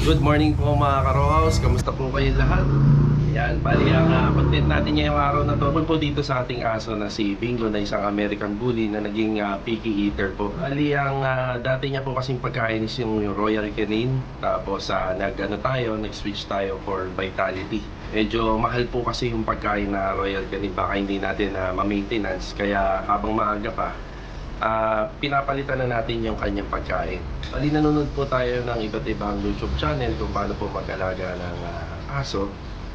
Good morning po mga ka-Rohaus. Kamusta po kayo lahat? Yan, bali ang content natin ngayong araw na to po dito sa ating aso na si Bingo, na isang American Bully na naging picky eater po. Bali ang dati niya po kasing pagkain is yung Royal Canin. Tapos nag-switch tayo for Vitality. Medyo mahal po kasi yung pagkain na Royal Canin, baka hindi natin ma-maintenance. Kaya habang maaga pa, pinapalitan na natin yung kanyang pagkain. Bali, nanonood po tayo ng iba't ibang YouTube channel kung paano po mag-alaga ng aso.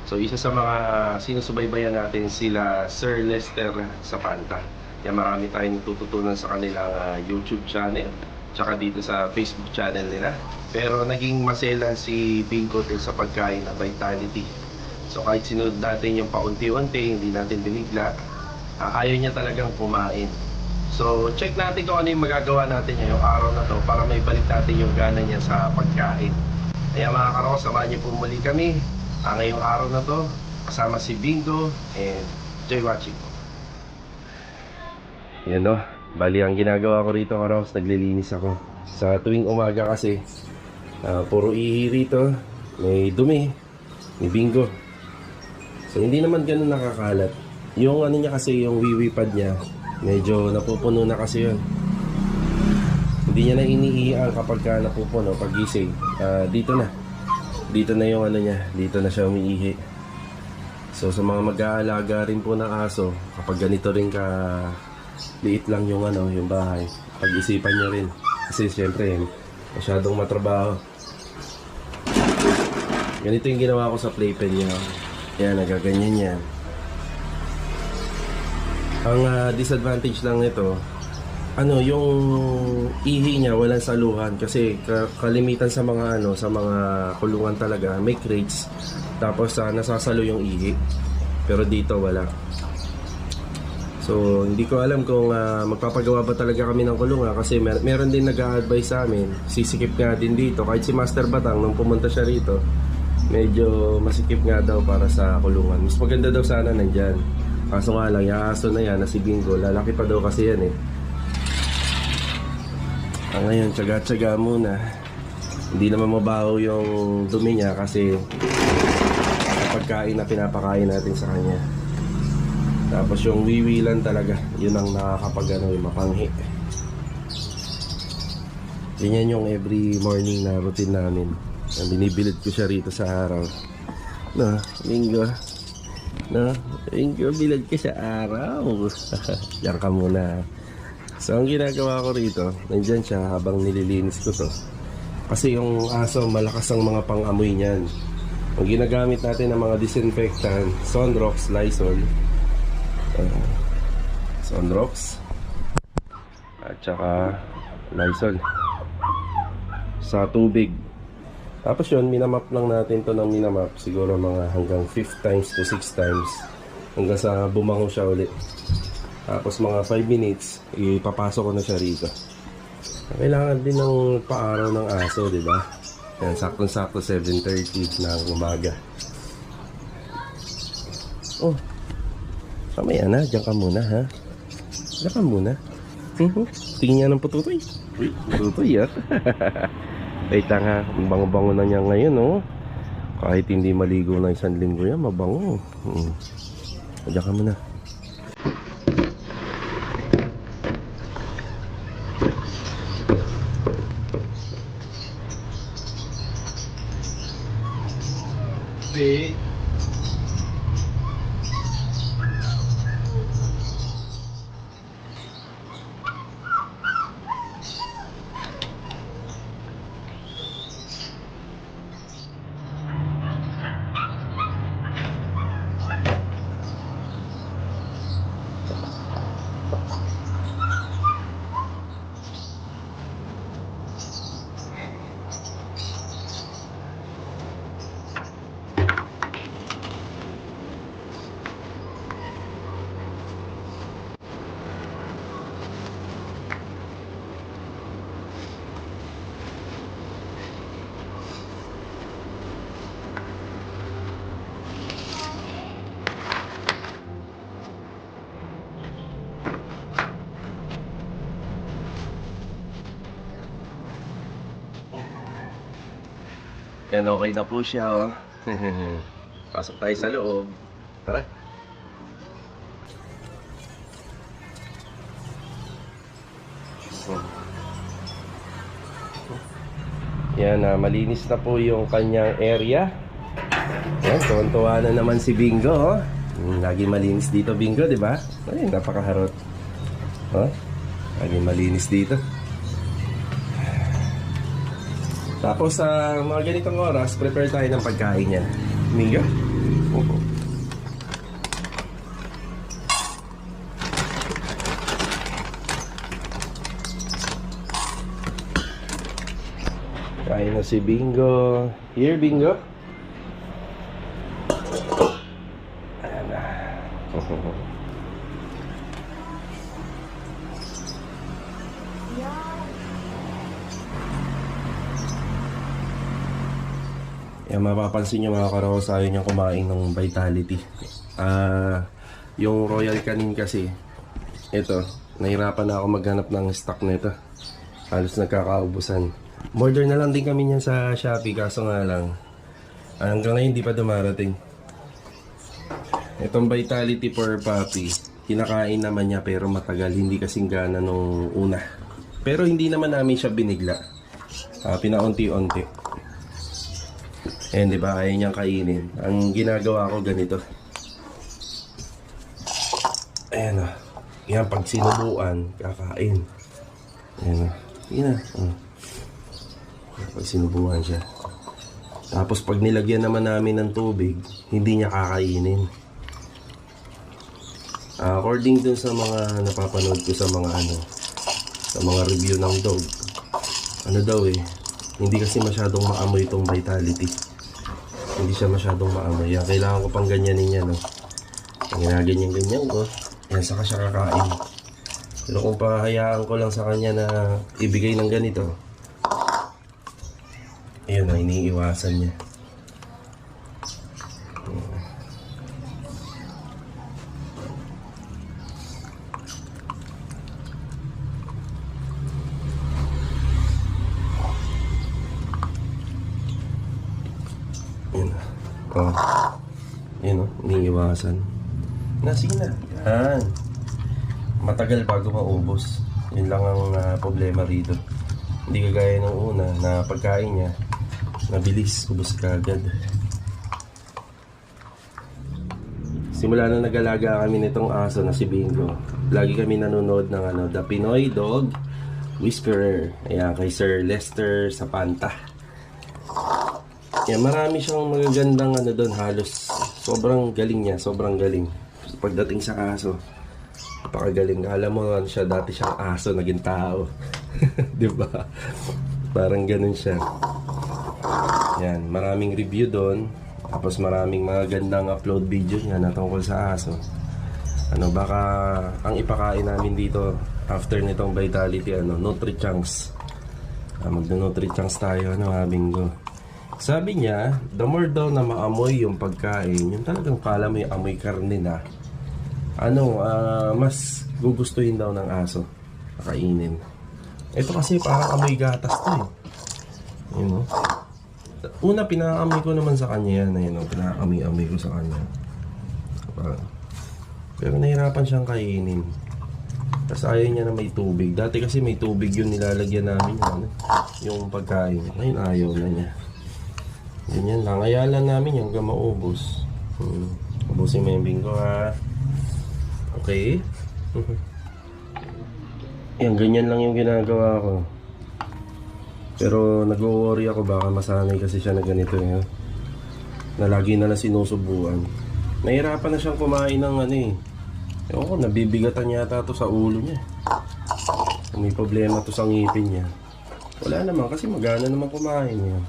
So isa sa mga sinusubaybayan natin sila Sir Lester Zapanta. Kaya marami tayong natututunan sa kanilang YouTube channel, tsaka dito sa Facebook channel nila. Pero naging maselan si Bingo din sa pagkain na Vitality. So kahit sinunod natin yung paunti-unti, hindi natin binigla, ayaw niya talagang kumain. So, check natin kung ano yung magagawa natin ngayong araw na to para may balik natin yung gana niya sa pagkain. Kaya mga karoko, samahan niyo po muli kami ngayong araw na to kasama si Bingo and enjoy watching po. Yan o, bali ang ginagawa ko rito karoko, naglilinis ako. Sa tuwing umaga kasi, puro ihi rito, may dumi, may Bingo. So, hindi naman ganun nakakalat. Yung ano niya kasi, yung wiwi pad niya, medyo napupuno na kasi yun. Hindi niya na iniiyan kapag ka napupuno pagising. Dito na yung ano niya, dito na siya umiihi. So sa mga mag-aalaga rin po ng aso, kapag ganito rin ka liit lang yung yung bahay, pag-isipan niyo rin kasi siyempre masyadong matrabaho. Ganito yung ginawa ko sa playpen niya. Yan, nagaganyan yan. Ang disadvantage lang nito, yung ihi niya walang saluhan kasi kalimitan sa mga sa mga kulungan talaga may crates, tapos nasasalo yung ihi. Pero dito wala. So hindi ko alam kung magpapagawa ba talaga kami ng kulungan kasi meron din nag-a-advise sa amin, sisikip nga din dito. Kahit si Master Batang nung pumunta siya rito, medyo masikip nga daw para sa kulungan. Mas maganda daw sana nandyan. Kaso nga lang, yung aso na yan na si Bingo, lalaki pa daw kasi yan eh. Ngayon, tsaga-tsaga muna. Hindi naman mabaho yung dumi niya kasi pagkain na pinapakain natin sa kanya. Tapos yung wiwilan talaga, yun ang nakakapag yung mapanghi. Ganyan yung every morning na routine namin. Binibilid ko siya rito sa araw. Na, Bingo. No, Bingo, bilad ka sa araw. Diyan ka muna. So ang ginagawa ko rito, nandyan siya habang nililinis ko to. Kasi yung aso, malakas ang mga pang-amoy niyan. Ang ginagamit natin ng mga disinfectant, Sunrox, Lysol, Sunrox at saka Lysol sa tubig. Tapos yun, minamap lang natin to ng minamap. Siguro mga hanggang 5 times to 6 times. Hanggang sa bumango siya ulit. Tapos mga 5 minutes, ipapasok ko na siya rito. Kailangan din ng paaraw ng aso, di ba? Yan, saktong-sakto 7:30 ng umaga. Oh, kamaya na, diyan ka muna ha. Diyan ka muna. Tingin niya ng pututoy. Uy, pututoy ah. Wait lang ha, bango-bango na niya ngayon oh. Kahit hindi maligo na 1 linggo yan, mabango. Diyan ka muna. Wait. Yan, okay na po siya, oh. Pasok tayo sa loob. Tara. Yan, malinis na po yung kanyang area. Yan, tuwan-tuwa na naman si Bingo, oh. Lagi malinis dito, Bingo, di ba? Ay, napakaharot. Oh, lagi malinis dito. Tapos sa mga ganitong oras, prepare tayo ng pagkain niya. Bingo? Kain na si Bingo. Here, Bingo. Ayan na. Yan, mapapansin nyo mga karos, ayaw niyang kumain ng Vitality. Yung Royal Canin kasi, ito, nahirapan na ako maghanap ng stock nito. Halos nagkakaubusan. Order na lang din kami niyan sa Shopee, kaso nga lang hanggang ngayon hindi pa dumarating. Itong Vitality for Puppy, kinakain naman niya pero matagal, hindi kasing gana nung una. Pero hindi naman namin siya binigla. Pinaunti-unti. Ayan, diba? Ayaw niyang kainin. Ang ginagawa ko ganito. Ayan o. Yan, pag sinubuan, kakain. Ayan o. Yan o. Pag sinubuan siya. Tapos pag nilagyan naman namin ng tubig, hindi niya kakainin. According dun sa mga napapanood ko sa mga sa mga review ng dog, daw hindi kasi masyadong maamoy itong Vitality. Hindi siya masyadong maamoy. Yan, kailangan ko pang ganyanin niya, no? Ginaganyan-ganyan ko. Yan, saka siya kakain. Pero kung pahayaan ko lang sa kanya na ibigay ng ganito, ayun na, iniiwasan niya. Yun na. Oh. Yun o, iniiwasan. Nasina. Yan. Matagal bago maubos. Yun lang ang problema rito. Hindi kagaya ng una na pagkain niya mabilis, ubos ka agad. Simula na nag-alaga kami nitong aso na si Bingo, lagi kami nanonood ng The Pinoy Dog Whisperer. Ayan, kay Sir Lester Sapanta. Yan, marami siyang magagandang doon, halos sobrang galing niya, sobrang galing. Pagdating sa aso, napakagaling. Alam mo, siya dati siyang aso, naging tao. 'Di ba? Parang ganun siya. Yan, maraming review doon. Tapos maraming mga gandang upload video niya na tungkol sa aso. Baka ang ipakain namin dito after nitong Vitality, Nutri-Chunks. Magno-Nutri-Chunks tayo, Bingo. Sabi niya, the more daw na maamoy yung pagkain, yung talagang kala mo yung amoy karne na, mas gugustuhin daw ng aso kainin. Ito kasi parang amoy gatas to Una, pinaamoy ko naman sa kanya yan. Pinaamoy ko sa kanya. Pero nahirapan siyang kainin. Tapos ayaw niya na may tubig. Dati kasi may tubig yun nilalagyan namin yung pagkain. Ngayon ayaw na niya. Ganyan lang. Ayalan namin yung hanggang maubos. Ubusin mo yung Bingo, ha. Okay. Yan, ganyan lang yung ginagawa ko. Pero nag-worry ako, baka masanay kasi siya na ganito na lagi na lang sinusubuan. Nahirapan na siyang kumain ng ewan ko, nabibigatan yata to sa ulo niya. May problema to sa ngipin niya. Wala naman kasi magana naman kumain niya.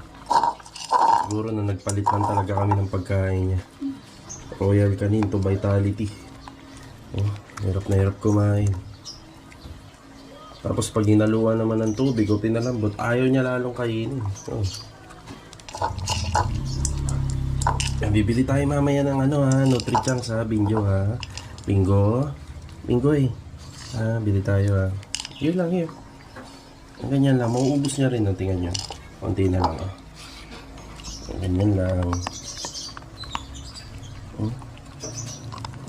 Siguro na nagpalit lang talaga kami ng pagkain niya. Royal Canin to Vitality. Hirap na hirap kumain. Tapos pag hinaluan naman ng tubig o pinalambot, ayaw niya lalong kainin. Bibili tayo mamaya ng Nutri-Chunks, Bingo, ha. Bingo. Bingo, bili tayo, Yun lang yun. Ganyan lang, mauubos niya rin, tingnan niyo. Konti na lang, Ganyan lang.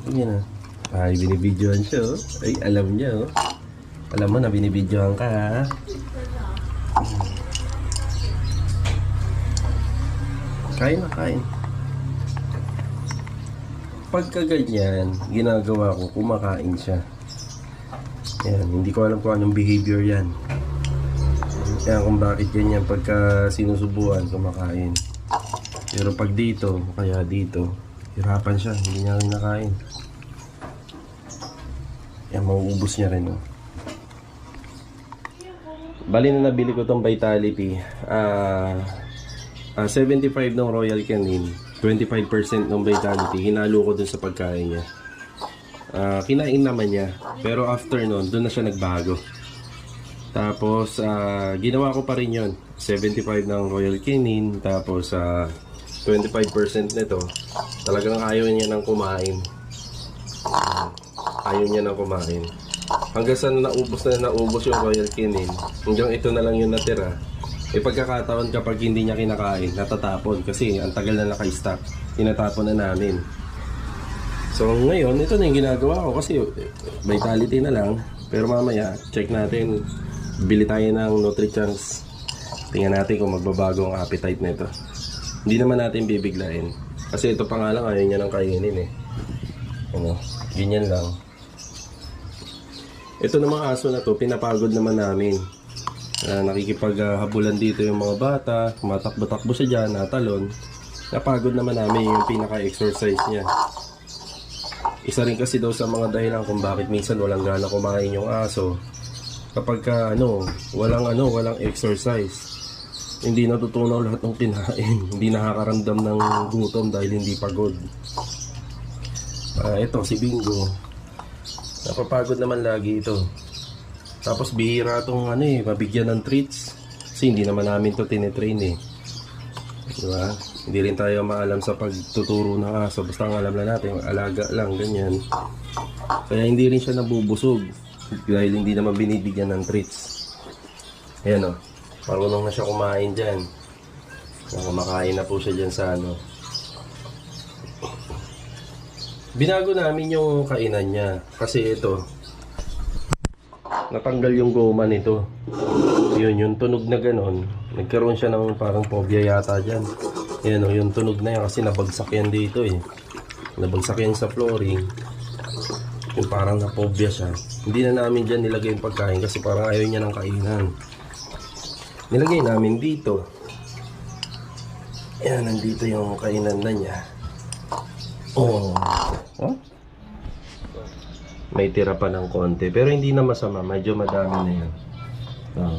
Ganyan na. Ay, binibidyohan siya, oh. Ay, alam niya, oh. Alam mo na, binibidyohan ka, ha? Kain na, kain. Pagka ganyan, ginagawa ko, kumakain siya. Yan, hindi ko alam kung anong behavior yan. Kaya kung bakit ganyan pagka sinusubuan, kumakain. Pero pag dito, kaya dito, hirapan siya, hindi niya kinakain. Yan, mauubos niya rin, oh. Bali na nabili ko tong Vitality. 75 ng Royal Canin, 25% ng Vitality. Hinalo ko dun sa pagkain niya. Kinain naman niya. Pero after nun, dun na siya nagbago. Tapos, ginawa ko pa rin yun. 75 ng Royal Canin. Tapos, 25% nito. Talagang ayaw niya nang kumain. Ayaw niya nang kumain. Hanggang sa naubos yung Royal Canin. Hanggang ito na lang yung natira. E pagkakataon kapag hindi niya kinakain, natatapon. Kasi ang tagal na naka-stock. Tinatapon na namin. So ngayon, ito na yung ginagawa ko. Kasi Vitality na lang. Pero mamaya, check natin. Bili tayo ng Nutrichance. Tingnan natin kung magbabago ang appetite nito. Hindi naman natin bibiglain. Kasi ito pa nga lang, ayaw niya nang kainin eh. Ano, ganyan lang. Ito namang aso na to, pinapagod naman namin. Nakikipaghabulan dito yung mga bata, matakbo-takbo siya dyan, natalon. Napagod naman namin yung pinaka-exercise niya. Isa rin kasi daw sa mga dahilan kung bakit minsan walang gana kumain yung aso. Kapag walang exercise, hindi natutunaw lahat ng kinain. Hindi nakakaramdam ng gutom dahil hindi pagod. Ito si Bingo. Napapagod naman lagi ito. Tapos bihira itong mabigyan ng treats. Kasi hindi naman namin ito tinitrain eh. Diba? Hindi rin tayo maalam sa pagtuturo ng aso. Basta ang alam lang natin, alaga lang, ganyan. Kaya hindi rin siya nabubusog. Dahil hindi naman binibigyan ng treats. Ayan o. Marunong na siya kumain dyan. Kumakain na po siya dyan sa Binago namin yung kainan niya. Kasi ito, natanggal yung goma nito. Yun, yung tunog na ganon. Nagkaroon siya ng parang phobia yata dyan. Yan o, yung tunog na yan kasi nabagsak yan dito eh. Nabagsak yan sa flooring. Yung parang na-phobia siya. Hindi na namin dyan nilagay yung pagkain kasi parang ayaw niya ng kainan. Nilagay namin dito. Yan, nandito yung kainan na niya. Oh. Huh? May tira pa ng konti. Pero hindi na masama. Medyo madami na yan. Oh.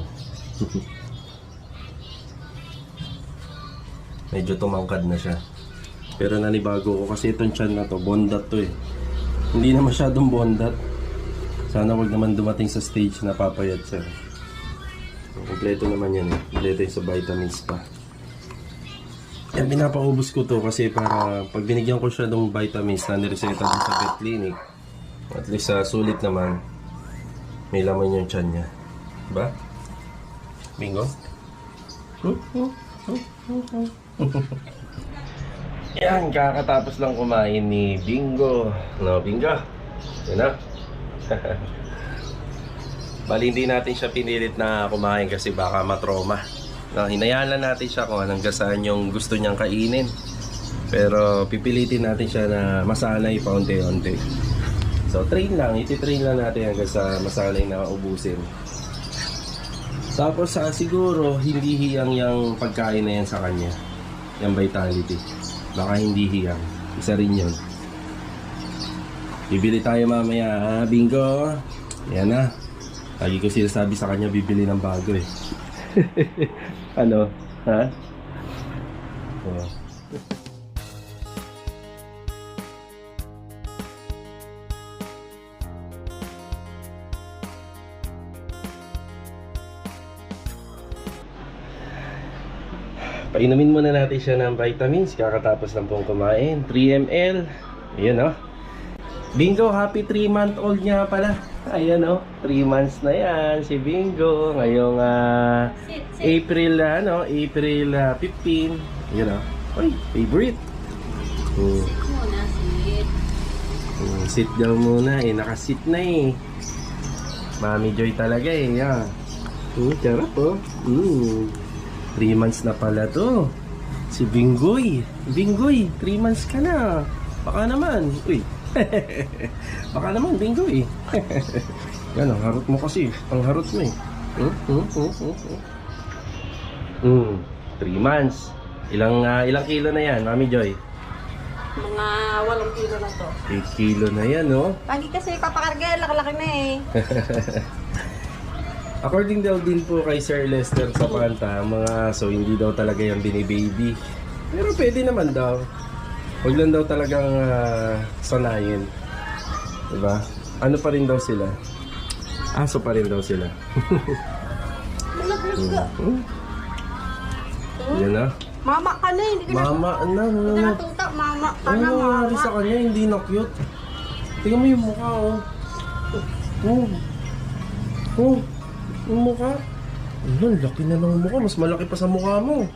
Medyo tumangkad na siya. Pero nanibago ko kasi itong tiyan na to, bondat to eh. Hindi na masyadong bondat. Sana wag naman dumating sa stage na papayat siya. Kompleto naman yan eh. Kompleto yung sa vitamins pa. Yan, pinapaubos ko to kasi para pag binigyan ko siya ng vitamins na nireseta din sa vet clinic, at least sulit naman, may laman yung tiyan niya. Diba? Bingo? Yan, kakatapos lang kumain ni Bingo. No, Bingo? Yan na. Bali, hindi natin siya pinilit na kumain kasi baka matroma. Hinayaan lang natin siya kung anong gasaan yung gusto niyang kainin. Pero pipilitin natin siya na masanay paunti-unti. So train lang, iti-train lang natin hanggang sa masanay na ubusin. Tapos siguro hindi hiyang yung pagkain na yan sa kanya. Yung Vitality. Baka hindi hiyang. Isa rin yun. Bibili tayo mamaya ha, Bingo? Yan na. Lagi ko sinasabi sa kanya bibili ng bago eh. Ano? Ha? Oh. Painumin muna natin siya ng vitamins. Kakatapos lang pong kumain. 3 ml. Ayan o. Bingo, happy 3-month-old niya pala. Ayan o. 3 months na yan si Bingo. Ngayong April 15. Ayan o. Ay, favorite. Muna, sit. Sit daw muna eh. Nakasit na eh. Mami Joy talaga eh. Yeah. Sarap oh. 3 months na pala to. Si Bingoy. Bingoy, 3 months ka na. Baka naman. Uy. Baka naman, Bingoy. Yan, ang harot mo kasi. Ang harot mo eh. 3 months. Ilang kilo na yan, Mami Joy? Mga 8 kilo na to. 8 kilo na yan, no? Lagi kasi papakarga, laki-laki na eh. According daw din po kay Sir Lester sa Panta, mga aso hindi daw talaga yung binibaby. Pero pwede naman daw. Huwag lang daw talagang sanayin. Diba? Ano pa rin daw sila? Aso pa rin daw sila. Yan na. Mama ka na, hindi ka na. Mama, ano? Natuta, mama ka Ano na, nangyari mama. sa kanya? Hindi na cute. Tingnan mo yung mukha, oh. Yung mukha. Ano, laki na ng mukha. Mas malaki pa sa mukha mo.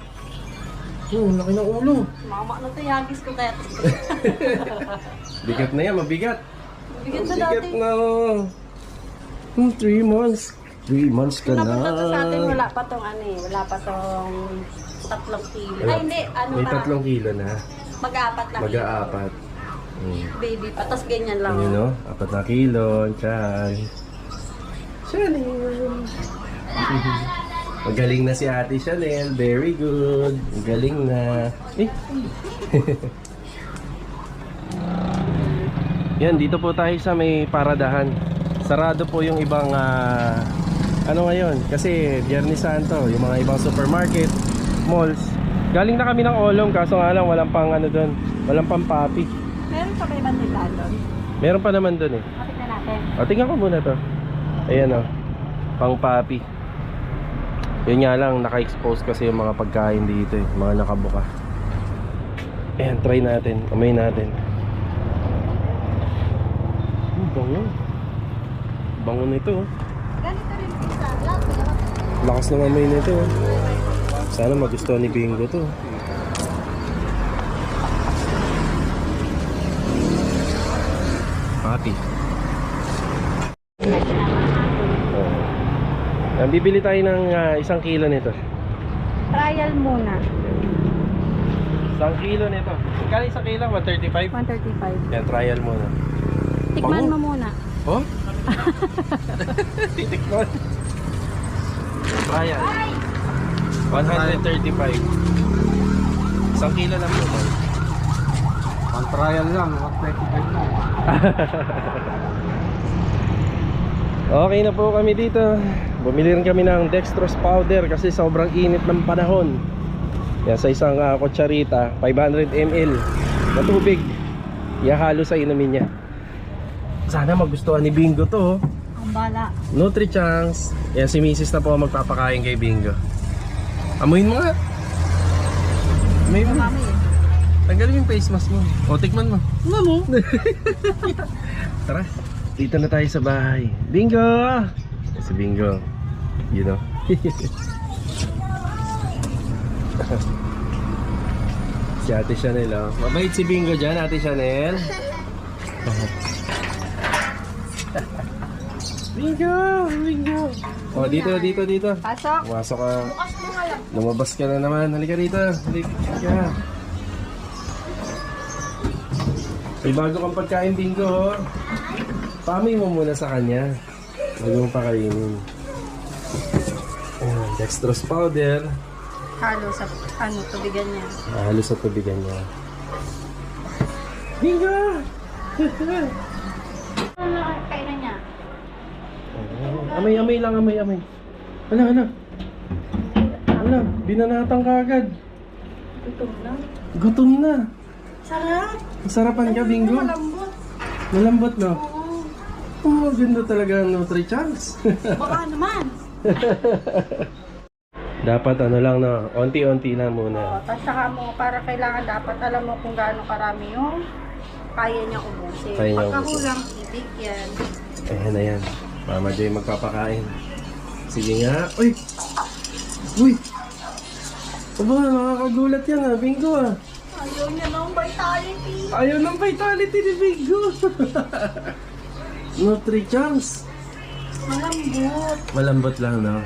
Laki ng ulo. Mama na to, yagis ko kaya. Bigat na yan, mabigat. Bigat na Bigat dati. na. 3 months. 3 months ka na. Napunta to sa atin, wala pa tong ano eh. Wala pa tong 3 kilo. Ay, hindi. Ano May na? 3 kilo na. Mag-apat na kilo. Mag-aapat. Baby pa, tas ganyan lang. Ano, no? 4 na kilo. Tiyan. Chanel. Magaling na si Ate Chanel. Very good. Magaling na. Yan, dito po tayo sa may paradahan. Sarado po yung ibang ano ngayon, kasi Biyernes Santo, yung mga ibang supermarket, malls. Galing na kami ng Olong, kaso nga lang walang pang ano doon, walang pang papi. Meron pa ba ibang tindahan doon? Meron pa naman doon eh. Kapit na natin. O, tingnan ko muna to. Ayan o, pang papi. Yun nga lang, naka-expose kasi yung mga pagkain dito eh, mga nakabuka. Ayan, try natin, amay natin. Bango. Bango nito. Ganito rin pizza. Lahat. Lakas ng amoy nito. Sana magustuhan ni Bingo to. Papi. Bibili tayo ng 1 kilo nito. Trial muna. 1 kilo nito. Kali 1 kilo? 135? 135. Yan, trial muna. Tikman Bango. mo muna. Oh? Titikman. Trial. 135. 1 kilo lang po. Ang trial lang, 125 lang. Okay na po kami dito. Bumili rin kami ng dextrose powder kasi sobrang init ng panahon. Yan, sa isang kutsarita, 500 ml na tubig. Ihahalo sa inumin niya. Sana magustuhan ni Bingo to. Ang bala. Nutri-Chunks. Yan, si Mrs. na po ang magpapakain kay Bingo. Amuin mo nga. Amuin mo. Mami. Tanggalin mo yung face mask mo. O, tikman mo. Mami. Tara, dito na tayo sa bahay. Bingo! Si Bingo, you know. Si Ate Chanel, oh. Mabait si Bingo dyan, Ate Chanel. Bingo! Bingo! Oh, dito. Pasok. Pumasok ka. Bukas mo nga lang. Lumabas ka na naman. Halika rito. Halika. May bago kang pagkain, Bingo, oh. Pamay mo muna sa kanya. Bago mong pakainin. Ayan, dextrose powder. Halo sa tubigan niya. Halos sa tubigan niya. Bingo! Ano kainan niya? Amay lang. Hala. Binanatang ka agad. Gutom na. Gutom na. Sarap. Sarapan ka, Bingo. Malambot. Malambot, no? Oo. Ganda talaga ang Nutri-Chunks. Baka naman. Dapat ano lang, no? Unti-unti lang muna. Tapos saka mo, para kailangan dapat alam mo kung gaano karami yung kaya niya ubusin. Kaya niya Pagkahulang, ibig yan. Ayan na yan. Mama Joy magpapakain. Sige nga. Uy! Aba, nakakagulat yan ah, Bingo ah. Ayaw niya ng vitality. Ayaw ng vitality ni Bingo. Nutri-Chunks. Malambot. Malambot lang, no?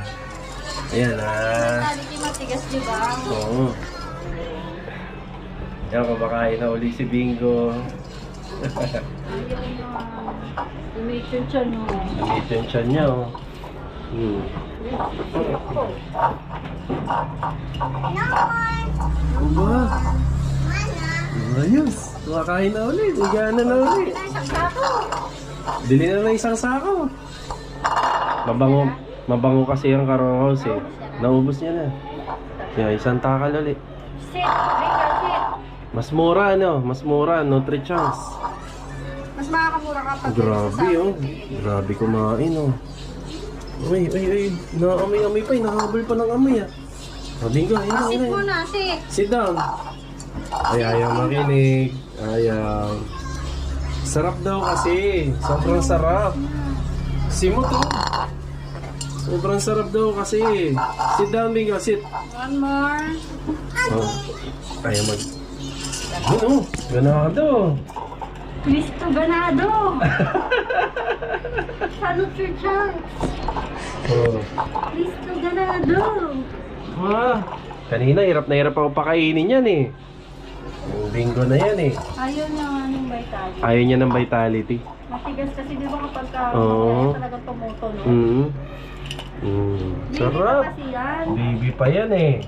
Ayan ah. Vitality matigas, di ba? Oo. Yan, kumakain na uli si Bingo. Ayaw na. Tumitin siya, no? Namit yung tiyan niya, oh. Aba. Ayos. Kumakain na uli. Bigyan na uli. Bili na ng isang sako. Mabango kasi yung Carong House eh. Naubos niya na. Kaya isang takal uli. Sit. Bingo, sit. Mas mura ano? Mas mura. Nutri-Chunks. Mas makakamura kapag Grabe oh. Grabe kumain oh. Ay. Naamoy-amoy pa. Nakahabol pa ng amoy ah. Sabi ko, ayun. Sit muna, sit. Sit down. Ay, ayaw makinig. Ayaw. Sarap daw kasi. Sobrang sarap. Simo to. Sobrang sarap daw kasi. Sit down, Bingo. Sit. One more. Oh. Ayaw mag... Ano? Ganado. Listo ganado. Sa Nutri-Chunks. Oh. Listo ganado. Ah. Kanina, hirap na hirap ako pakainin yan eh. Yung Bingo na yan eh. Ayaw niya nga ng vitality. Ayaw niya ng vitality. Matigas kasi di ba kapag Oo. talagang tumutunog. Baby Sarap. pa kasi yan. Baby pa yan eh.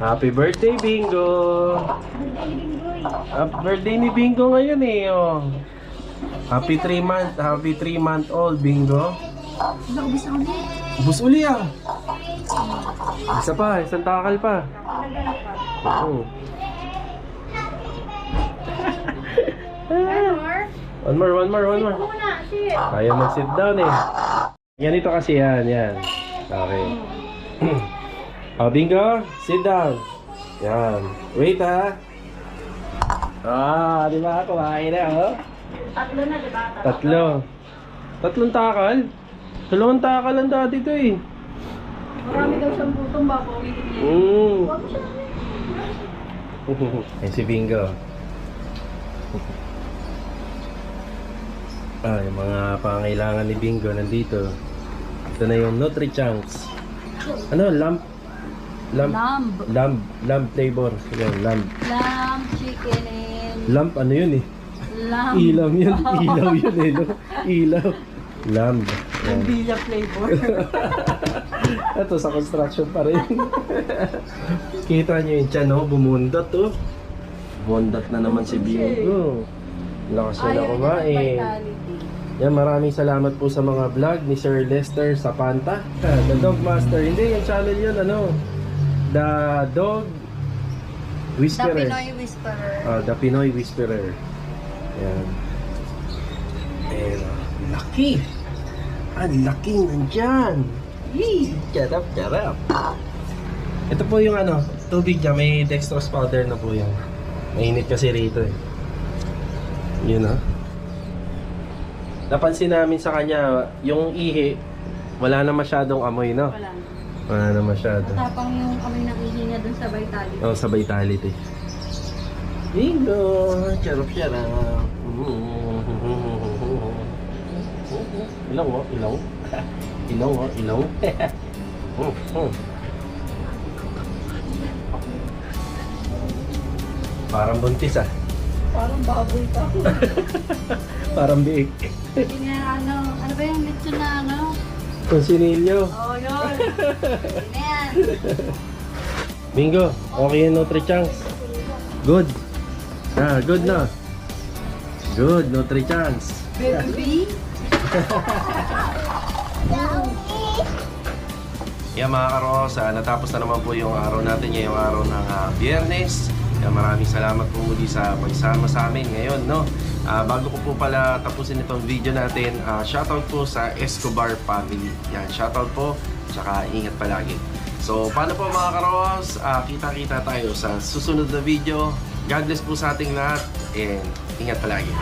Happy birthday, Bingo! Birthday ni Bingoy. Happy birthday ni Bingo ngayon eh. Oh. Happy 3 month old, Bingo. Naubos na ulit. Ubus uli ah. Isa pa, isang takal pa. Nagdala pa. Oo. One more. One more. Sit muna, sit. Kaya mag-sit down eh. Yan ito kasi yan. Okay. Oh, Bingo, sit down. Yan. Wait ha. Ah, di ba? Kumain na, oh. Tatlo na, di ba? Tatlong takal? 2 takal ang dati ito eh. Marami daw siyang butong babawin niya. Huwag siya. Yan si Bingo. Yung mga pangailangan ni Bingo nandito. Ito na yung Nutri-Chunks. Ano? Lamb flavor. Yan, lamb. Lamb, chicken, and Lamb, ano yun eh? lamb. Ilaw yun. Ilaw yun eh, no? Ilaw. Lamb. Yan. Villa flavor. Ito sa construction pa rin. Kita nyo yung tiyan, no? Bumundot, oh. Bumundot na naman si Bingo. Lakas niya na kumain. Yan, maraming salamat po sa mga vlog ni Sir Lester Sapanta. The Dog Master. Hindi, yung channel yun, ano? The Dog The Whisperer. Pinoy Whisperer. The Pinoy Whisperer. Yan. Laki! Ang laki nandyan! Yee! Charap! Ito po yung ano, tubig niya. May dextrose powder na po yan. Mainit kasi rito eh. Yun ah. Napansin namin sa kanya, yung ihi, wala na masyadong amoy, no? Wala. Wala na masyado. Matapang yung amoy ng ihi niya dun sa vitality. Oh, sa vitality. Bingo! Charap. Ilaw oh, ilaw. Ilaw oh, ilaw. Parang buntis ah. Parang baboy pa. Parang biik. Hindi nga ano ba yung lechon na ano? Consinilyo. Oh, yun. Hindi na yan. Bingo, okay yung Nutri-Chunks. Good. Good na. Good, Nutri-Chunks. Baby. Yeah, mga karos, natapos na naman po yung araw natin ngayong araw ng Biyernes. Maraming salamat po muli sa pagsama sa amin ngayon, no? Bago ko po pala tapusin itong video natin, shoutout po sa Escobar family. Yan, shoutout po, tsaka ingat palagi. So, paano po mga karos? Kita-kita tayo sa susunod na video. God bless po sa ating lahat and ingat palagi.